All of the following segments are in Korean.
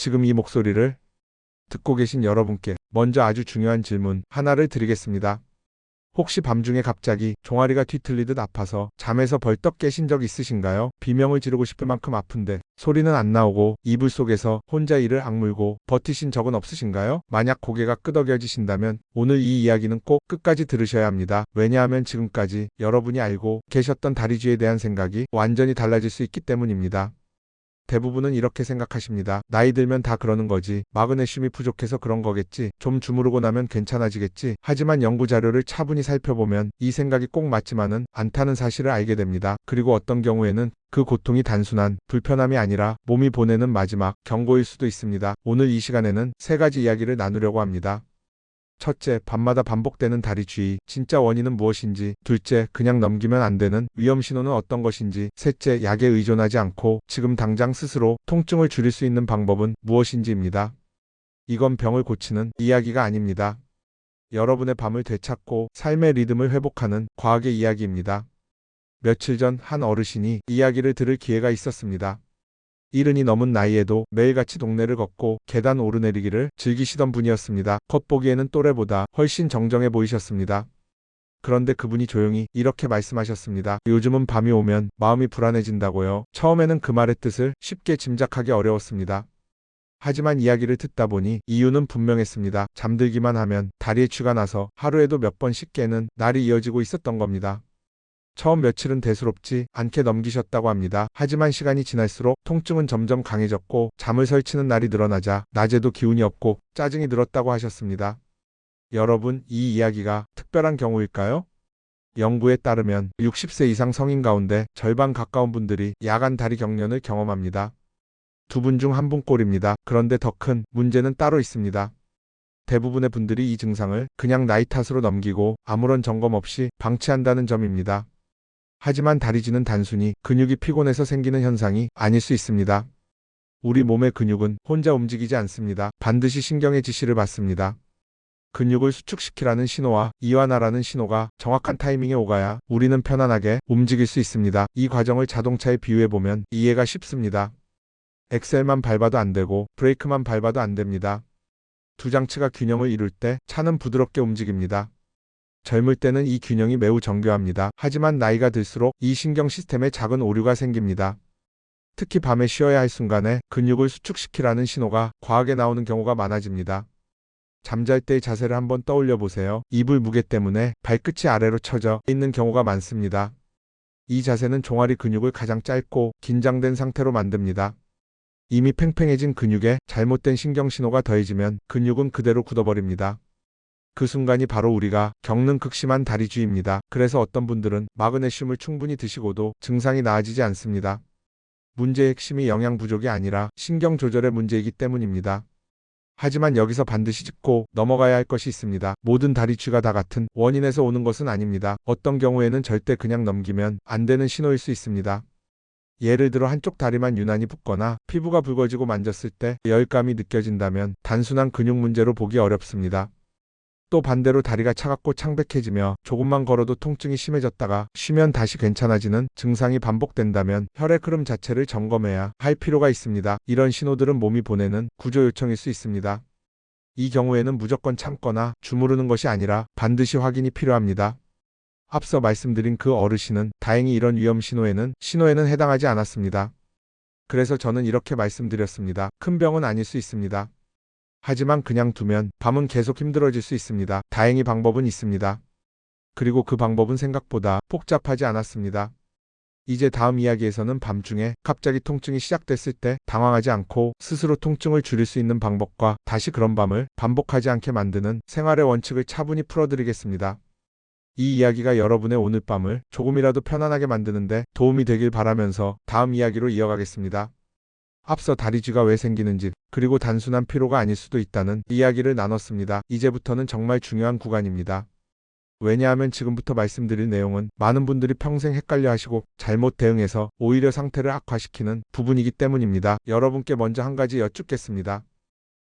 지금 이 목소리를 듣고 계신 여러분께 먼저 아주 중요한 질문 하나를 드리겠습니다. 혹시 밤중에 갑자기 종아리가 뒤틀리듯 아파서 잠에서 벌떡 깨신 적 있으신가요? 비명을 지르고 싶을 만큼 아픈데 소리는 안 나오고 이불 속에서 혼자 이를 악물고 버티신 적은 없으신가요? 만약 고개가 끄덕여지신다면 오늘 이 이야기는 꼭 끝까지 들으셔야 합니다. 왜냐하면 지금까지 여러분이 알고 계셨던 다리쥐에 대한 생각이 완전히 달라질 수 있기 때문입니다. 대부분은 이렇게 생각하십니다. 나이 들면 다 그러는 거지. 마그네슘이 부족해서 그런 거겠지. 좀 주무르고 나면 괜찮아지겠지. 하지만 연구 자료를 차분히 살펴보면 이 생각이 꼭 맞지만은 않다는 사실을 알게 됩니다. 그리고 어떤 경우에는 그 고통이 단순한 불편함이 아니라 몸이 보내는 마지막 경고일 수도 있습니다. 오늘 이 시간에는 세 가지 이야기를 나누려고 합니다. 첫째, 밤마다 반복되는 다리쥐, 진짜 원인은 무엇인지. 둘째, 그냥 넘기면 안 되는 위험 신호는 어떤 것인지. 셋째, 약에 의존하지 않고 지금 당장 스스로 통증을 줄일 수 있는 방법은 무엇인지입니다. 이건 병을 고치는 이야기가 아닙니다. 여러분의 밤을 되찾고 삶의 리듬을 회복하는 과학의 이야기입니다. 며칠 전 한 어르신이 이야기를 들을 기회가 있었습니다. 70이 넘은 나이에도 매일같이 동네를 걷고 계단 오르내리기를 즐기시던 분이었습니다. 겉보기에는 또래보다 훨씬 정정해 보이셨습니다. 그런데 그분이 조용히 이렇게 말씀하셨습니다. 요즘은 밤이 오면 마음이 불안해진다고요. 처음에는 그 말의 뜻을 쉽게 짐작하기 어려웠습니다. 하지만 이야기를 듣다 보니 이유는 분명했습니다. 잠들기만 하면 다리에 쥐가 나서 하루에도 몇 번씩 깨는 날이 이어지고 있었던 겁니다. 처음 며칠은 대수롭지 않게 넘기셨다고 합니다. 하지만 시간이 지날수록 통증은 점점 강해졌고 잠을 설치는 날이 늘어나자 낮에도 기운이 없고 짜증이 늘었다고 하셨습니다. 여러분, 이 이야기가 특별한 경우일까요? 연구에 따르면 60세 이상 성인 가운데 절반 가까운 분들이 야간 다리 경련을 경험합니다. 두 분 중 한 분꼴입니다. 그런데 더 큰 문제는 따로 있습니다. 대부분의 분들이 이 증상을 그냥 나이 탓으로 넘기고 아무런 점검 없이 방치한다는 점입니다. 하지만 다리쥐는 단순히 근육이 피곤해서 생기는 현상이 아닐 수 있습니다. 우리 몸의 근육은 혼자 움직이지 않습니다. 반드시 신경의 지시를 받습니다. 근육을 수축시키라는 신호와 이완하라는 신호가 정확한 타이밍에 오가야 우리는 편안하게 움직일 수 있습니다. 이 과정을 자동차에 비유해보면 이해가 쉽습니다. 엑셀만 밟아도 안 되고 브레이크만 밟아도 안 됩니다. 두 장치가 균형을 이룰 때 차는 부드럽게 움직입니다. 젊을 때는 이 균형이 매우 정교합니다. 하지만 나이가 들수록 이 신경 시스템에 작은 오류가 생깁니다. 특히 밤에 쉬어야 할 순간에 근육을 수축시키라는 신호가 과하게 나오는 경우가 많아집니다. 잠잘 때의 자세를 한번 떠올려 보세요. 이불 무게 때문에 발끝이 아래로 처져 있는 경우가 많습니다. 이 자세는 종아리 근육을 가장 짧고 긴장된 상태로 만듭니다. 이미 팽팽해진 근육에 잘못된 신경 신호가 더해지면 근육은 그대로 굳어버립니다. 그 순간이 바로 우리가 겪는 극심한 다리쥐입니다. 그래서 어떤 분들은 마그네슘을 충분히 드시고도 증상이 나아지지 않습니다. 문제의 핵심이 영양 부족이 아니라 신경 조절의 문제이기 때문입니다. 하지만 여기서 반드시 짚고 넘어가야 할 것이 있습니다. 모든 다리쥐가 다 같은 원인에서 오는 것은 아닙니다. 어떤 경우에는 절대 그냥 넘기면 안 되는 신호일 수 있습니다. 예를 들어 한쪽 다리만 유난히 붓거나 피부가 붉어지고 만졌을 때 열감이 느껴진다면 단순한 근육 문제로 보기 어렵습니다. 또 반대로 다리가 차갑고 창백해지며 조금만 걸어도 통증이 심해졌다가 쉬면 다시 괜찮아지는 증상이 반복된다면 혈액 흐름 자체를 점검해야 할 필요가 있습니다. 이런 신호들은 몸이 보내는 구조 요청일 수 있습니다. 이 경우에는 무조건 참거나 주무르는 것이 아니라 반드시 확인이 필요합니다. 앞서 말씀드린 그 어르신은 다행히 이런 위험 신호에는 해당하지 않았습니다. 그래서 저는 이렇게 말씀드렸습니다. 큰 병은 아닐 수 있습니다. 하지만 그냥 두면 밤은 계속 힘들어질 수 있습니다. 다행히 방법은 있습니다. 그리고 그 방법은 생각보다 복잡하지 않았습니다. 이제 다음 이야기에서는 밤중에 갑자기 통증이 시작됐을 때 당황하지 않고 스스로 통증을 줄일 수 있는 방법과 다시 그런 밤을 반복하지 않게 만드는 생활의 원칙을 차분히 풀어드리겠습니다. 이 이야기가 여러분의 오늘 밤을 조금이라도 편안하게 만드는데 도움이 되길 바라면서 다음 이야기로 이어가겠습니다. 앞서 다리쥐가 왜 생기는지 그리고 단순한 피로가 아닐 수도 있다는 이야기를 나눴습니다. 이제부터는 정말 중요한 구간입니다. 왜냐하면 지금부터 말씀드릴 내용은 많은 분들이 평생 헷갈려 하시고 잘못 대응해서 오히려 상태를 악화시키는 부분이기 때문입니다. 여러분께 먼저 한 가지 여쭙겠습니다.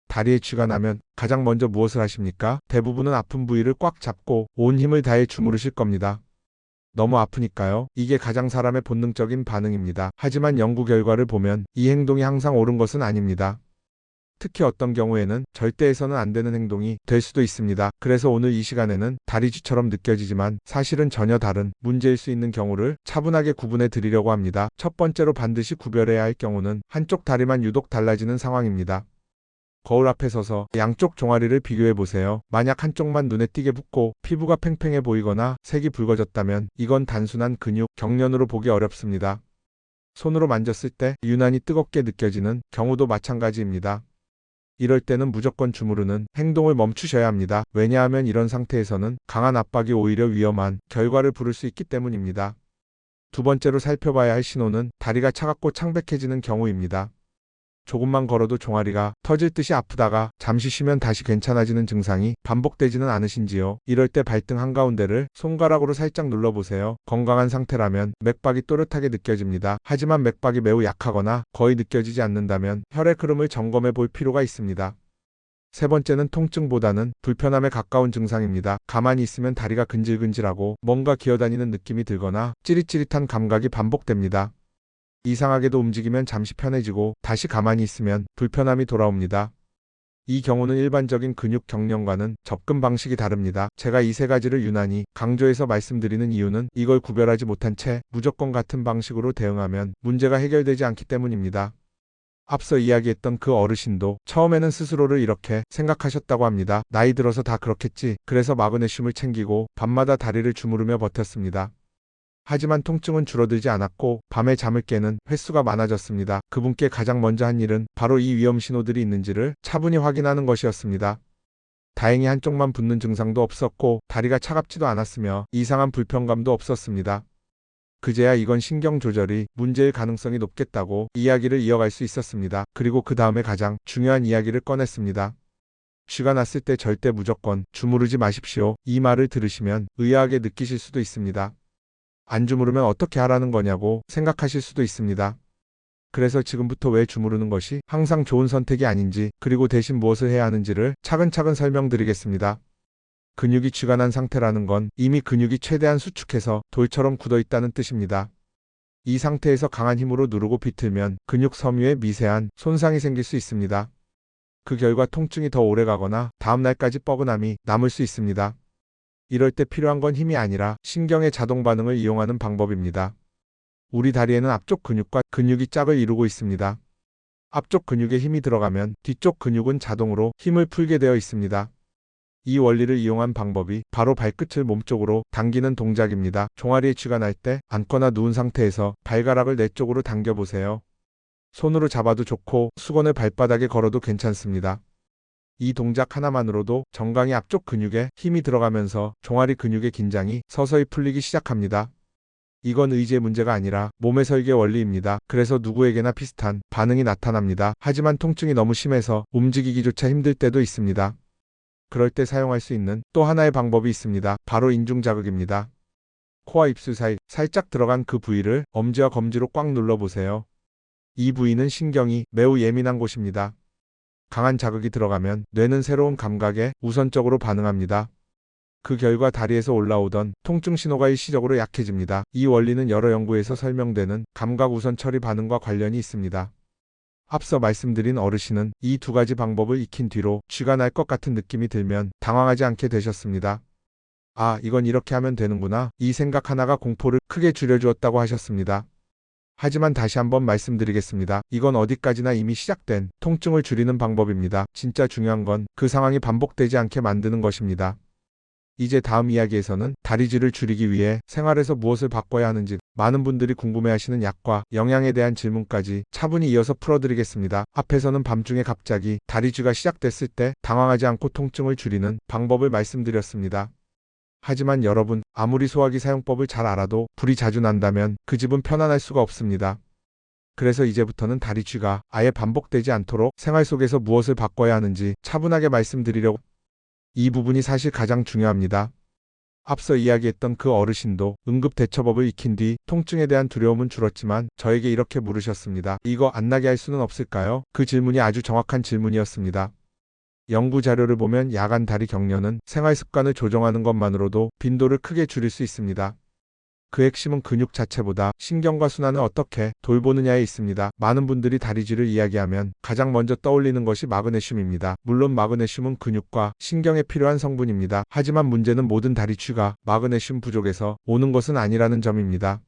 다리에 쥐가 나면 가장 먼저 무엇을 하십니까? 대부분은 아픈 부위를 꽉 잡고 온 힘을 다해 주무르실 겁니다. 너무 아프니까요. 이게 가장 사람의 본능적인 반응입니다. 하지만 연구 결과를 보면 이 행동이 항상 옳은 것은 아닙니다. 특히 어떤 경우에는 절대 해서는 안 되는 행동이 될 수도 있습니다. 그래서 오늘 이 시간에는 다리쥐처럼 느껴지지만 사실은 전혀 다른 문제일 수 있는 경우를 차분하게 구분해 드리려고 합니다. 첫 번째로 반드시 구별해야 할 경우는 한쪽 다리만 유독 달라지는 상황입니다. 거울 앞에 서서 양쪽 종아리를 비교해 보세요. 만약 한쪽만 눈에 띄게 붓고 피부가 팽팽해 보이거나 색이 붉어졌다면 이건 단순한 근육 경련으로 보기 어렵습니다. 손으로 만졌을 때 유난히 뜨겁게 느껴지는 경우도 마찬가지입니다. 이럴 때는 무조건 주무르는 행동을 멈추셔야 합니다. 왜냐하면 이런 상태에서는 강한 압박이 오히려 위험한 결과를 부를 수 있기 때문입니다. 두 번째로 살펴봐야 할 신호는 다리가 차갑고 창백해지는 경우입니다. 조금만 걸어도 종아리가 터질 듯이 아프다가 잠시 쉬면 다시 괜찮아지는 증상이 반복되지는 않으신지요? 이럴 때 발등 한가운데를 손가락으로 살짝 눌러보세요. 건강한 상태라면 맥박이 또렷하게 느껴집니다. 하지만 맥박이 매우 약하거나 거의 느껴지지 않는다면 혈액 흐름을 점검해 볼 필요가 있습니다. 세 번째는 통증보다는 불편함에 가까운 증상입니다. 가만히 있으면 다리가 근질근질하고 뭔가 기어다니는 느낌이 들거나 찌릿찌릿한 감각이 반복됩니다. 이상하게도 움직이면 잠시 편해지고 다시 가만히 있으면 불편함이 돌아옵니다. 이 경우는 일반적인 근육 경련과는 접근 방식이 다릅니다. 제가 이 세 가지를 유난히 강조해서 말씀드리는 이유는 이걸 구별하지 못한 채 무조건 같은 방식으로 대응하면 문제가 해결되지 않기 때문입니다. 앞서 이야기했던 그 어르신도 처음에는 스스로를 이렇게 생각하셨다고 합니다. 나이 들어서 다 그렇겠지. 그래서 마그네슘을 챙기고 밤마다 다리를 주무르며 버텼습니다. 하지만 통증은 줄어들지 않았고 밤에 잠을 깨는 횟수가 많아졌습니다. 그분께 가장 먼저 한 일은 바로 이 위험 신호들이 있는지를 차분히 확인하는 것이었습니다. 다행히 한쪽만 붓는 증상도 없었고 다리가 차갑지도 않았으며 이상한 불편감도 없었습니다. 그제야 이건 신경 조절이 문제일 가능성이 높겠다고 이야기를 이어갈 수 있었습니다. 그리고 그 다음에 가장 중요한 이야기를 꺼냈습니다. 쥐가 났을 때 절대 무조건 주무르지 마십시오. 이 말을 들으시면 의아하게 느끼실 수도 있습니다. 안 주무르면 어떻게 하라는 거냐고 생각하실 수도 있습니다. 그래서 지금부터 왜 주무르는 것이 항상 좋은 선택이 아닌지 그리고 대신 무엇을 해야 하는지를 차근차근 설명드리겠습니다. 근육이 쥐가 난 상태라는 건 이미 근육이 최대한 수축해서 돌처럼 굳어 있다는 뜻입니다. 이 상태에서 강한 힘으로 누르고 비틀면 근육 섬유에 미세한 손상이 생길 수 있습니다. 그 결과 통증이 더 오래가거나 다음날까지 뻐근함이 남을 수 있습니다. 이럴 때 필요한 건 힘이 아니라 신경의 자동 반응을 이용하는 방법입니다. 우리 다리에는 앞쪽 근육과 근육이 짝을 이루고 있습니다. 앞쪽 근육에 힘이 들어가면 뒤쪽 근육은 자동으로 힘을 풀게 되어 있습니다. 이 원리를 이용한 방법이 바로 발끝을 몸쪽으로 당기는 동작입니다. 종아리에 쥐가 날 때 앉거나 누운 상태에서 발가락을 내 쪽으로 당겨보세요. 손으로 잡아도 좋고 수건을 발바닥에 걸어도 괜찮습니다. 이 동작 하나만으로도 정강이 앞쪽 근육에 힘이 들어가면서 종아리 근육의 긴장이 서서히 풀리기 시작합니다. 이건 의지의 문제가 아니라 몸의 설계 원리입니다. 그래서 누구에게나 비슷한 반응이 나타납니다. 하지만 통증이 너무 심해서 움직이기조차 힘들 때도 있습니다. 그럴 때 사용할 수 있는 또 하나의 방법이 있습니다. 바로 인중자극입니다. 코와 입술 사이 살짝 들어간 그 부위를 엄지와 검지로 꽉 눌러보세요. 이 부위는 신경이 매우 예민한 곳입니다. 강한 자극이 들어가면 뇌는 새로운 감각에 우선적으로 반응합니다. 그 결과 다리에서 올라오던 통증 신호가 일시적으로 약해집니다. 이 원리는 여러 연구에서 설명되는 감각 우선 처리 반응과 관련이 있습니다. 앞서 말씀드린 어르신은 이 두 가지 방법을 익힌 뒤로 쥐가 날 것 같은 느낌이 들면 당황하지 않게 되셨습니다. 아, 이건 이렇게 하면 되는구나. 이 생각 하나가 공포를 크게 줄여주었다고 하셨습니다. 하지만 다시 한번 말씀드리겠습니다. 이건 어디까지나 이미 시작된 통증을 줄이는 방법입니다. 진짜 중요한 건 그 상황이 반복되지 않게 만드는 것입니다. 이제 다음 이야기에서는 다리쥐를 줄이기 위해 생활에서 무엇을 바꿔야 하는지 많은 분들이 궁금해하시는 약과 영양에 대한 질문까지 차분히 이어서 풀어드리겠습니다. 앞에서는 밤중에 갑자기 다리쥐가 시작됐을 때 당황하지 않고 통증을 줄이는 방법을 말씀드렸습니다. 하지만 여러분, 아무리 소화기 사용법을 잘 알아도 불이 자주 난다면 그 집은 편안할 수가 없습니다. 그래서 이제부터는 다리쥐가 아예 반복되지 않도록 생활 속에서 무엇을 바꿔야 하는지 차분하게 말씀드리려고. 이 부분이 사실 가장 중요합니다. 앞서 이야기했던 그 어르신도 응급대처법을 익힌 뒤 통증에 대한 두려움은 줄었지만 저에게 이렇게 물으셨습니다. 이거 안 나게 할 수는 없을까요? 그 질문이 아주 정확한 질문이었습니다. 연구 자료를 보면 야간 다리 경련은 생활 습관을 조정하는 것만으로도 빈도를 크게 줄일 수 있습니다. 그 핵심은 근육 자체보다 신경과 순환을 어떻게 돌보느냐에 있습니다. 많은 분들이 다리쥐를 이야기하면 가장 먼저 떠올리는 것이 마그네슘입니다. 물론 마그네슘은 근육과 신경에 필요한 성분입니다. 하지만 문제는 모든 다리쥐가 마그네슘 부족에서 오는 것은 아니라는 점입니다.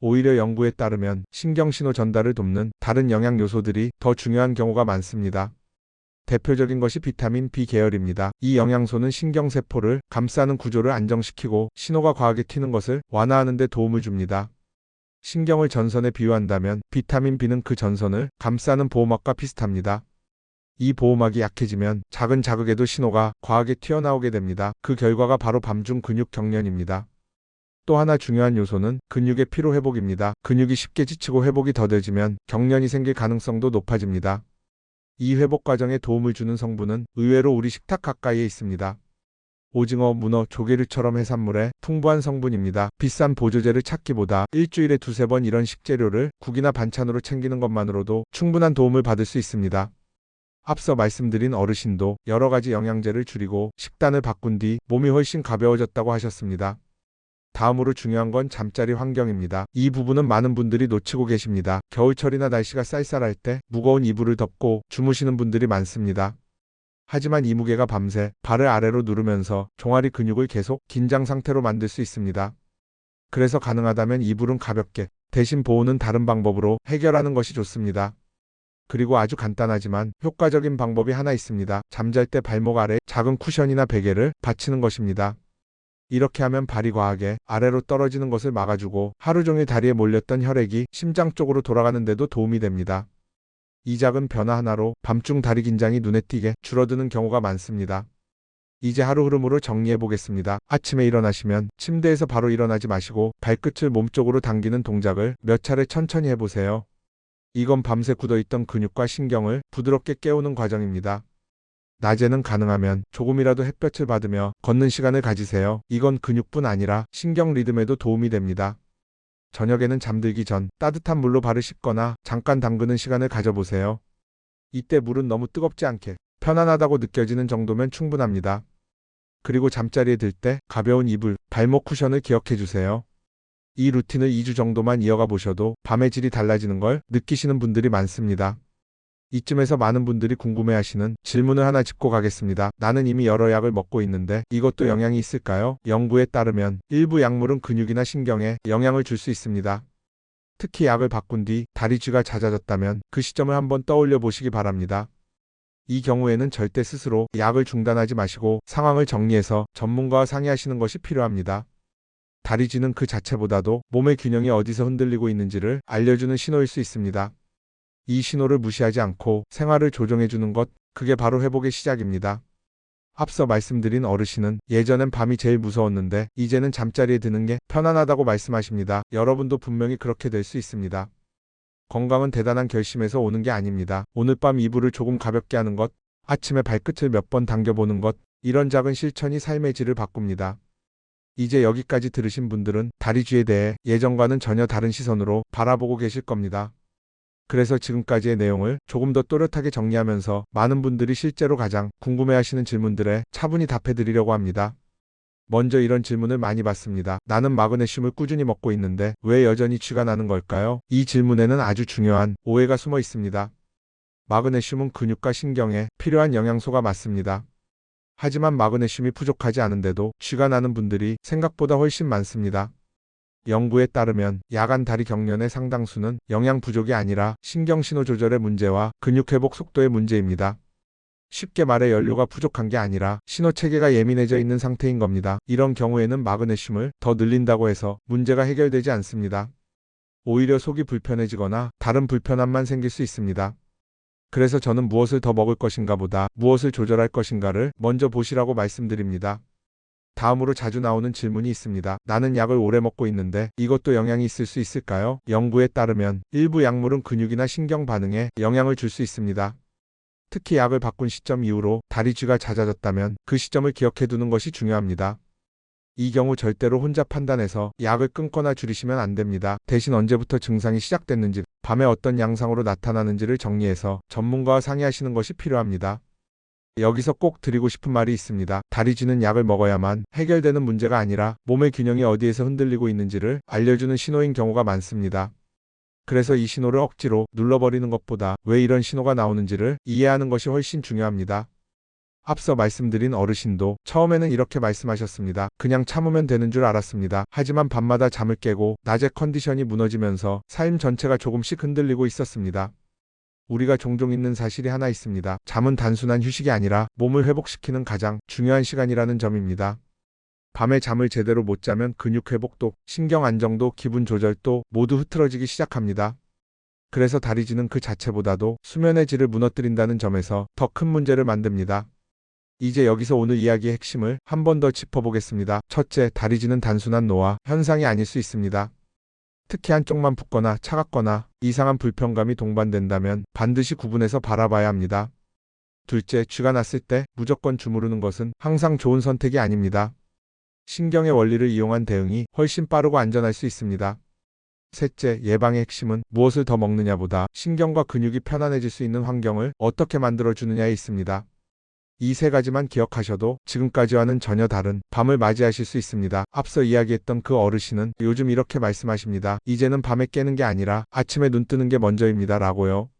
오히려 연구에 따르면 신경신호 전달을 돕는 다른 영양 요소들이 더 중요한 경우가 많습니다. 대표적인 것이 비타민 B 계열입니다. 이 영양소는 신경세포를 감싸는 구조를 안정시키고 신호가 과하게 튀는 것을 완화하는 데 도움을 줍니다. 신경을 전선에 비유한다면 비타민 B는 그 전선을 감싸는 보호막과 비슷합니다. 이 보호막이 약해지면 작은 자극에도 신호가 과하게 튀어나오게 됩니다. 그 결과가 바로 밤중 근육 경련입니다. 또 하나 중요한 요소는 근육의 피로 회복입니다. 근육이 쉽게 지치고 회복이 더뎌지면 경련이 생길 가능성도 높아집니다. 이 회복 과정에 도움을 주는 성분은 의외로 우리 식탁 가까이에 있습니다. 오징어, 문어, 조개류처럼 해산물에 풍부한 성분입니다. 비싼 보조제를 찾기보다 일주일에 두세 번 이런 식재료를 국이나 반찬으로 챙기는 것만으로도 충분한 도움을 받을 수 있습니다. 앞서 말씀드린 어르신도 여러 가지 영양제를 줄이고 식단을 바꾼 뒤 몸이 훨씬 가벼워졌다고 하셨습니다. 다음으로 중요한 건 잠자리 환경입니다. 이 부분은 많은 분들이 놓치고 계십니다. 겨울철이나 날씨가 쌀쌀할 때 무거운 이불을 덮고 주무시는 분들이 많습니다. 하지만 이 무게가 밤새 발을 아래로 누르면서 종아리 근육을 계속 긴장 상태로 만들 수 있습니다. 그래서 가능하다면 이불은 가볍게, 대신 보호는 다른 방법으로 해결하는 것이 좋습니다. 그리고 아주 간단하지만 효과적인 방법이 하나 있습니다. 잠잘 때 발목 아래 작은 쿠션이나 베개를 받치는 것입니다. 이렇게 하면 발이 과하게 아래로 떨어지는 것을 막아주고 하루 종일 다리에 몰렸던 혈액이 심장 쪽으로 돌아가는 데도 도움이 됩니다. 이 작은 변화 하나로 밤중 다리 긴장이 눈에 띄게 줄어드는 경우가 많습니다. 이제 하루 흐름으로 정리해 보겠습니다. 아침에 일어나시면 침대에서 바로 일어나지 마시고 발끝을 몸쪽으로 당기는 동작을 몇 차례 천천히 해보세요. 이건 밤새 굳어있던 근육과 신경을 부드럽게 깨우는 과정입니다. 낮에는 가능하면 조금이라도 햇볕을 받으며 걷는 시간을 가지세요. 이건 근육뿐 아니라 신경 리듬에도 도움이 됩니다. 저녁에는 잠들기 전 따뜻한 물로 발을 씻거나 잠깐 담그는 시간을 가져보세요. 이때 물은 너무 뜨겁지 않게 편안하다고 느껴지는 정도면 충분합니다. 그리고 잠자리에 들 때 가벼운 이불, 발목 쿠션을 기억해 주세요. 이 루틴을 2주 정도만 이어가 보셔도 밤의 질이 달라지는 걸 느끼시는 분들이 많습니다. 이쯤에서 많은 분들이 궁금해하시는 질문을 하나 짚고 가겠습니다. 나는 이미 여러 약을 먹고 있는데 이것도 영향이 있을까요? 연구에 따르면 일부 약물은 근육이나 신경에 영향을 줄 수 있습니다. 특히 약을 바꾼 뒤 다리쥐가 잦아졌다면 그 시점을 한번 떠올려 보시기 바랍니다. 이 경우에는 절대 스스로 약을 중단하지 마시고 상황을 정리해서 전문가와 상의하시는 것이 필요합니다. 다리쥐는 그 자체보다도 몸의 균형이 어디서 흔들리고 있는지를 알려주는 신호일 수 있습니다. 이 신호를 무시하지 않고 생활을 조정해주는 것, 그게 바로 회복의 시작입니다. 앞서 말씀드린 어르신은 예전엔 밤이 제일 무서웠는데 이제는 잠자리에 드는 게 편안하다고 말씀하십니다. 여러분도 분명히 그렇게 될 수 있습니다. 건강은 대단한 결심에서 오는 게 아닙니다. 오늘 밤 이불을 조금 가볍게 하는 것, 아침에 발끝을 몇 번 당겨보는 것, 이런 작은 실천이 삶의 질을 바꿉니다. 이제 여기까지 들으신 분들은 다리쥐에 대해 예전과는 전혀 다른 시선으로 바라보고 계실 겁니다. 그래서 지금까지의 내용을 조금 더 또렷하게 정리하면서 많은 분들이 실제로 가장 궁금해하시는 질문들에 차분히 답해드리려고 합니다. 먼저 이런 질문을 많이 받습니다. 나는 마그네슘을 꾸준히 먹고 있는데 왜 여전히 쥐가 나는 걸까요? 이 질문에는 아주 중요한 오해가 숨어 있습니다. 마그네슘은 근육과 신경에 필요한 영양소가 맞습니다. 하지만 마그네슘이 부족하지 않은데도 쥐가 나는 분들이 생각보다 훨씬 많습니다. 연구에 따르면 야간 다리 경련의 상당수는 영양 부족이 아니라 신경신호 조절의 문제와 근육 회복 속도의 문제입니다. 쉽게 말해 연료가 부족한 게 아니라 신호체계가 예민해져 있는 상태인 겁니다. 이런 경우에는 마그네슘을 더 늘린다고 해서 문제가 해결되지 않습니다. 오히려 속이 불편해지거나 다른 불편함만 생길 수 있습니다. 그래서 저는 무엇을 더 먹을 것인가 보다 무엇을 조절할 것인가를 먼저 보시라고 말씀드립니다. 다음으로 자주 나오는 질문이 있습니다. 나는 약을 오래 먹고 있는데 이것도 영향이 있을 수 있을까요? 연구에 따르면 일부 약물은 근육이나 신경 반응에 영향을 줄 수 있습니다. 특히 약을 바꾼 시점 이후로 다리쥐가 잦아졌다면 그 시점을 기억해 두는 것이 중요합니다. 이 경우 절대로 혼자 판단해서 약을 끊거나 줄이시면 안 됩니다. 대신 언제부터 증상이 시작됐는지, 밤에 어떤 양상으로 나타나는지를 정리해서 전문가와 상의하시는 것이 필요합니다. 여기서 꼭 드리고 싶은 말이 있습니다. 다리 쥐는 약을 먹어야만 해결되는 문제가 아니라 몸의 균형이 어디에서 흔들리고 있는지를 알려주는 신호인 경우가 많습니다. 그래서 이 신호를 억지로 눌러버리는 것보다 왜 이런 신호가 나오는지를 이해하는 것이 훨씬 중요합니다. 앞서 말씀드린 어르신도 처음에는 이렇게 말씀하셨습니다. 그냥 참으면 되는 줄 알았습니다. 하지만 밤마다 잠을 깨고 낮에 컨디션이 무너지면서 삶 전체가 조금씩 흔들리고 있었습니다. 우리가 종종 잊는 사실이 하나 있습니다. 잠은 단순한 휴식이 아니라 몸을 회복시키는 가장 중요한 시간이라는 점입니다. 밤에 잠을 제대로 못 자면 근육 회복도, 신경 안정도, 기분 조절도 모두 흐트러지기 시작합니다. 그래서 다리 쥐는 그 자체보다도 수면의 질을 무너뜨린다는 점에서 더 큰 문제를 만듭니다. 이제 여기서 오늘 이야기의 핵심을 한 번 더 짚어보겠습니다. 첫째, 다리 쥐는 단순한 노화 현상이 아닐 수 있습니다. 특히 한쪽만 붓거나 차갑거나 이상한 불편감이 동반된다면 반드시 구분해서 바라봐야 합니다. 둘째, 쥐가 났을 때 무조건 주무르는 것은 항상 좋은 선택이 아닙니다. 신경의 원리를 이용한 대응이 훨씬 빠르고 안전할 수 있습니다. 셋째, 예방의 핵심은 무엇을 더 먹느냐보다 신경과 근육이 편안해질 수 있는 환경을 어떻게 만들어주느냐에 있습니다. 이 세 가지만 기억하셔도 지금까지와는 전혀 다른 밤을 맞이하실 수 있습니다. 앞서 이야기했던 그 어르신은 요즘 이렇게 말씀하십니다. 이제는 밤에 깨는 게 아니라 아침에 눈 뜨는 게 먼저입니다. 라고요.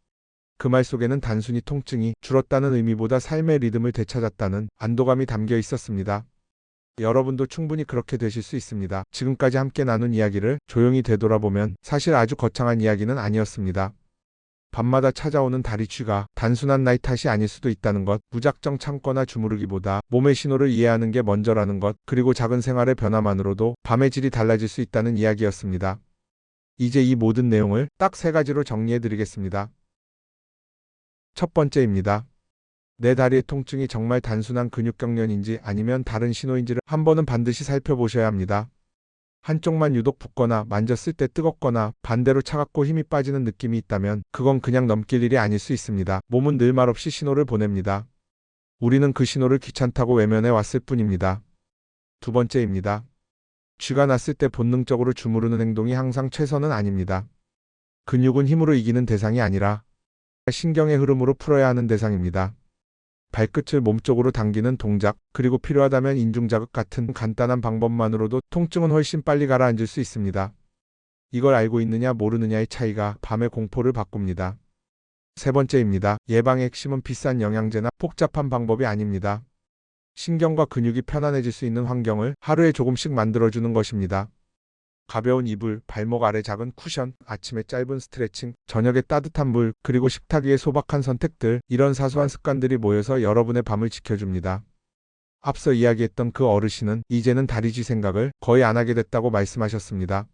그 말 속에는 단순히 통증이 줄었다는 의미보다 삶의 리듬을 되찾았다는 안도감이 담겨 있었습니다. 여러분도 충분히 그렇게 되실 수 있습니다. 지금까지 함께 나눈 이야기를 조용히 되돌아보면 사실 아주 거창한 이야기는 아니었습니다. 밤마다 찾아오는 다리 쥐가 단순한 나이 탓이 아닐 수도 있다는 것, 무작정 참거나 주무르기보다 몸의 신호를 이해하는 게 먼저라는 것, 그리고 작은 생활의 변화만으로도 밤의 질이 달라질 수 있다는 이야기였습니다. 이제 이 모든 내용을 딱 세 가지로 정리해 드리겠습니다. 첫 번째입니다. 내 다리의 통증이 정말 단순한 근육경련인지 아니면 다른 신호인지를 한 번은 반드시 살펴보셔야 합니다. 한쪽만 유독 붓거나 만졌을 때 뜨겁거나 반대로 차갑고 힘이 빠지는 느낌이 있다면 그건 그냥 넘길 일이 아닐 수 있습니다. 몸은 늘 말없이 신호를 보냅니다. 우리는 그 신호를 귀찮다고 외면해 왔을 뿐입니다. 두 번째입니다. 쥐가 났을 때 본능적으로 주무르는 행동이 항상 최선은 아닙니다. 근육은 힘으로 이기는 대상이 아니라 신경의 흐름으로 풀어야 하는 대상입니다. 발끝을 몸쪽으로 당기는 동작, 그리고 필요하다면 인중자극 같은 간단한 방법만으로도 통증은 훨씬 빨리 가라앉을 수 있습니다. 이걸 알고 있느냐 모르느냐의 차이가 밤의 공포를 바꿉니다. 세 번째입니다. 예방의 핵심은 비싼 영양제나 복잡한 방법이 아닙니다. 신경과 근육이 편안해질 수 있는 환경을 하루에 조금씩 만들어주는 것입니다. 가벼운 이불, 발목 아래 작은 쿠션, 아침에 짧은 스트레칭, 저녁에 따뜻한 물, 그리고 식탁 위의 소박한 선택들, 이런 사소한 습관들이 모여서 여러분의 밤을 지켜줍니다. 앞서 이야기했던 그 어르신은 이제는 다리 쥐 생각을 거의 안 하게 됐다고 말씀하셨습니다.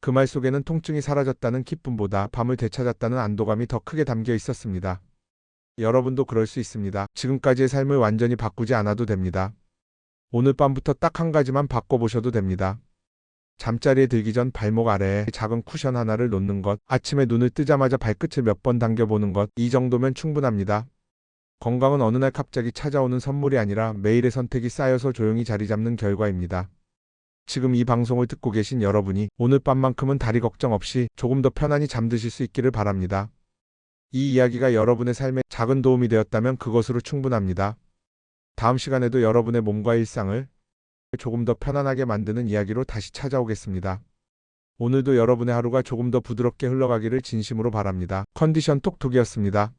그 말 속에는 통증이 사라졌다는 기쁨보다 밤을 되찾았다는 안도감이 더 크게 담겨 있었습니다. 여러분도 그럴 수 있습니다. 지금까지의 삶을 완전히 바꾸지 않아도 됩니다. 오늘 밤부터 딱 한 가지만 바꿔보셔도 됩니다. 잠자리에 들기 전 발목 아래에 작은 쿠션 하나를 놓는 것, 아침에 눈을 뜨자마자 발끝을 몇 번 당겨보는 것, 이 정도면 충분합니다. 건강은 어느 날 갑자기 찾아오는 선물이 아니라 매일의 선택이 쌓여서 조용히 자리 잡는 결과입니다. 지금 이 방송을 듣고 계신 여러분이 오늘 밤만큼은 다리 걱정 없이 조금 더 편안히 잠드실 수 있기를 바랍니다. 이 이야기가 여러분의 삶에 작은 도움이 되었다면 그것으로 충분합니다. 다음 시간에도 여러분의 몸과 일상을 조금 더 편안하게 만드는 이야기로 다시 찾아오겠습니다. 오늘도 여러분의 하루가 조금 더 부드럽게 흘러가기를 진심으로 바랍니다. 컨디션 톡톡이었습니다.